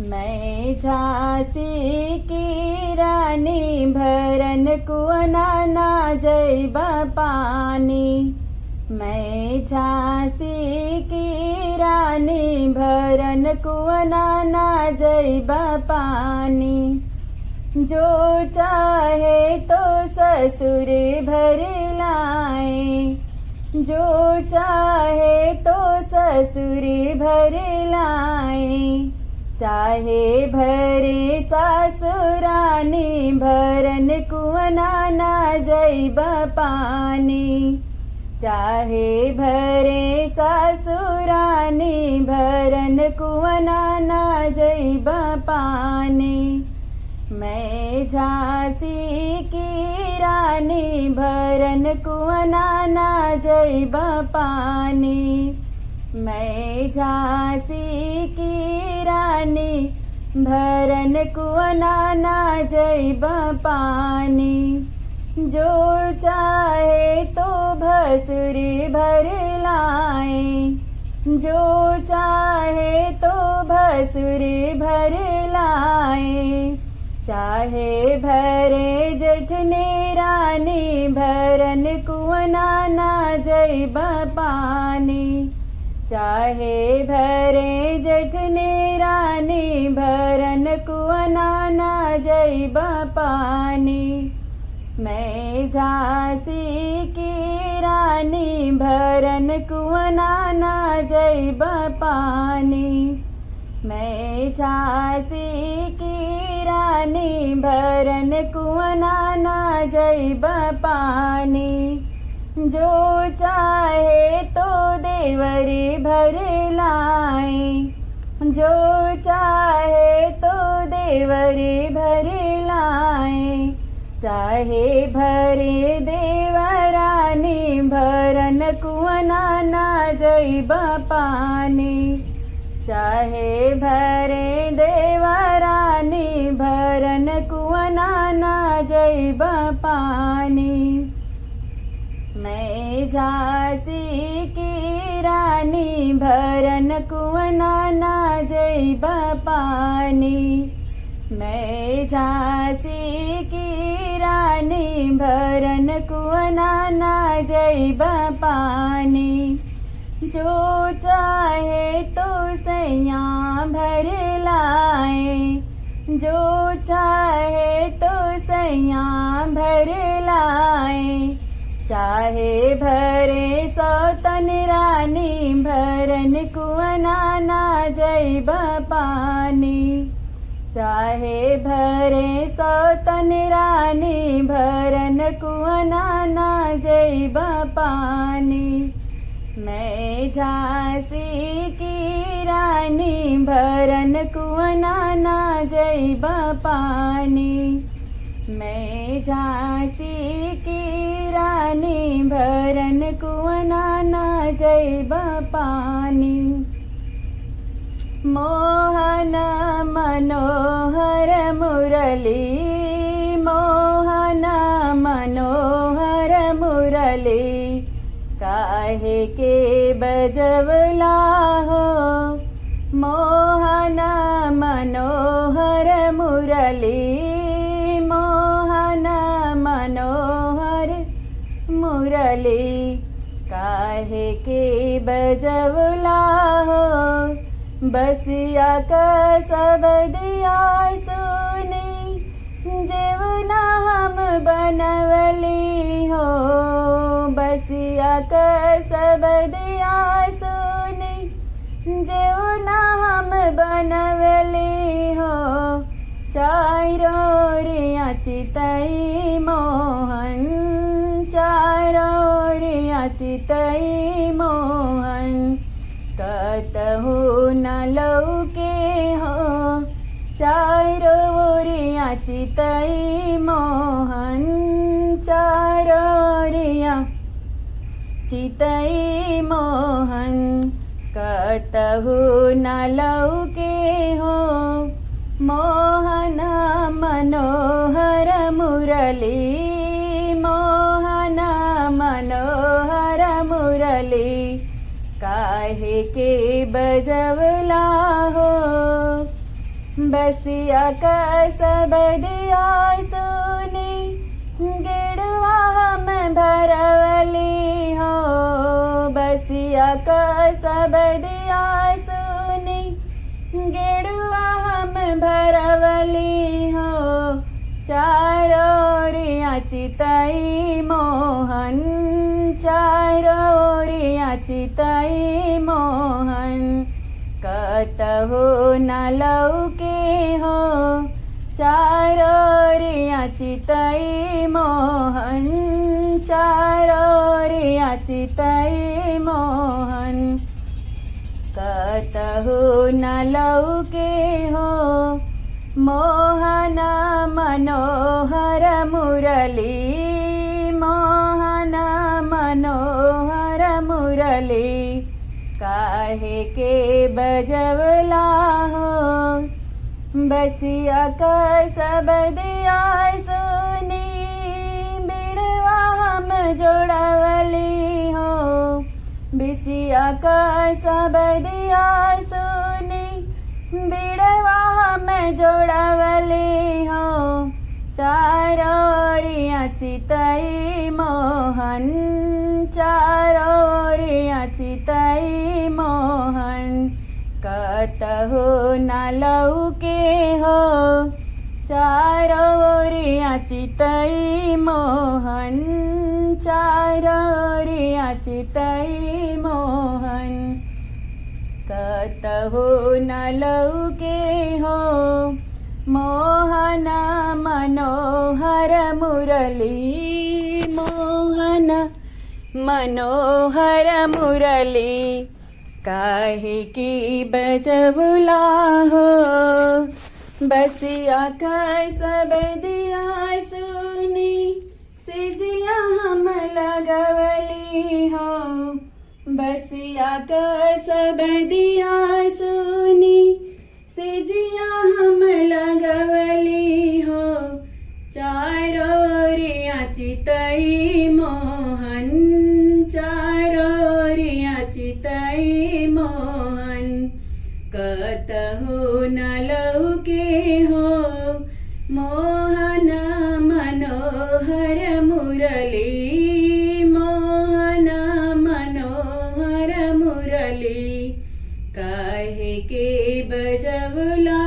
मैं झांसी की रानी भरन कुआना ना जइबा पानी। मैं झांसी की रानी भरन कुआना ना जइबा पानी। जो चाहे तो ससुर भर लाए, जो चाहे तो ससुर भर लाए। चाहे भरे सासुरानी भरन कुआना ना जइबा पानी। चाहे भरे सासुरानी भरन कुआना ना जइबा पानी। मैं झांसी की रानी भरन कुआना ना जइबा पानी। मैं झांसी की रानी भरन कुआना ना जइबा पानी। जो चाहे तो भसुर भर लाए, जो चाहे तो भसुर भर लाए। चाहे भरे जेठनी रानी भरन कुआना ना जइबा पानी। चाहे भरे जेठनी रानी भरन कुआना ना जइबा पानी। मैं झांसी की रानी भरन कुआना ना जइबा पानी। मैं झांसी की रानी भरन कुआना ना जइबा पानी। जो चाहे तो देवरी भर लाए, जो चाहे तो देवरी भर लाए। चाहे भरे देवरानी भरन कुआना ना जइबा पानी। चाहे भरे देवरानी भरन कुआना ना जइबा पानी। मैं झांसी की रानी भरन कुआना ना जइबा पानी। मैं झांसी की रानी भरन कुआना ना जइबा पानी। जो चाहे तो सैया भर लाए, जो चाहे तो सैया भर लाए। चाहे भरे सौतन रानी भरन कुआना ना जइबा पानी। चाहे भरे सौतन रानी भरन कुआना ना जइबा पानी। मैं झांसी की रानी भरन कुआना ना जइबा पानी। मैं झांसी की रानी भरन कुआना ना जइबा पानी। मोहन मनोहर मुरली, मोहन मनोहर मुरली। काहे के बजवला हो मोहन मनोहर मुरली। मोहन मनोहर मुरली। काहे के बजवला हो बसिया का सब दिया सुनी। जेवना हम बनवली हो बसिया का सब दिया सुनी। जेवना हम बनवली हो चारो रिया चितई मोहन। चारो रिया चितई मोहन। कतहु न लौके हो चारो ओरिया चितई मोहन। चारो ओरिया चितई मोहन। कतहु न लौके हो मोहन मनोहर मुरली। मोहन मनोहर मुरली। काहे के बजवला हो बसिया कस बदिया सुनी गिड़वा हम भरवली हो। बसिया कस बदिया सुनी गिड़वा हम भरवली हो। चारोरिया चितई मोहन, चारोरिया चितई मोहन, कतहु न लौके हो। चारोरिया चितई मोहन, चारोरिया चितई मोहन, कतहु न लौके हो। मोहन मनोहर मुरली, मोहन मनोहर मुरली, काहे के बजवला हो। बसिया कस बदिया सुनी बिड़वा हम जोड़वली हो। बिसिया कस बदिया सुनी बिड़वा हम जोड़वली हो। चारोरिया चितई मोहन, चारोरिया चितई मोहन, कतहु न लौके हो। चारोरिया चितई मोहन, चारोरिया चितई मोहन, कतहु न लौके हो। मोहन मनोहर मुरली, मोहन मनोहर मुरली, काहे की बजवला हो। बसिया कस बदिया सुनी सिजिया हम लगवली हो। बसिया कस बदिया सुनी सिजिया हम लगवली हो। चारोरिया चितई मोहन, चारोरिया चितई मोहन, कतहु न लौके हो। मोहन मनोहर मुरली, मोहन मनोहर मुरली, काहे के बजवला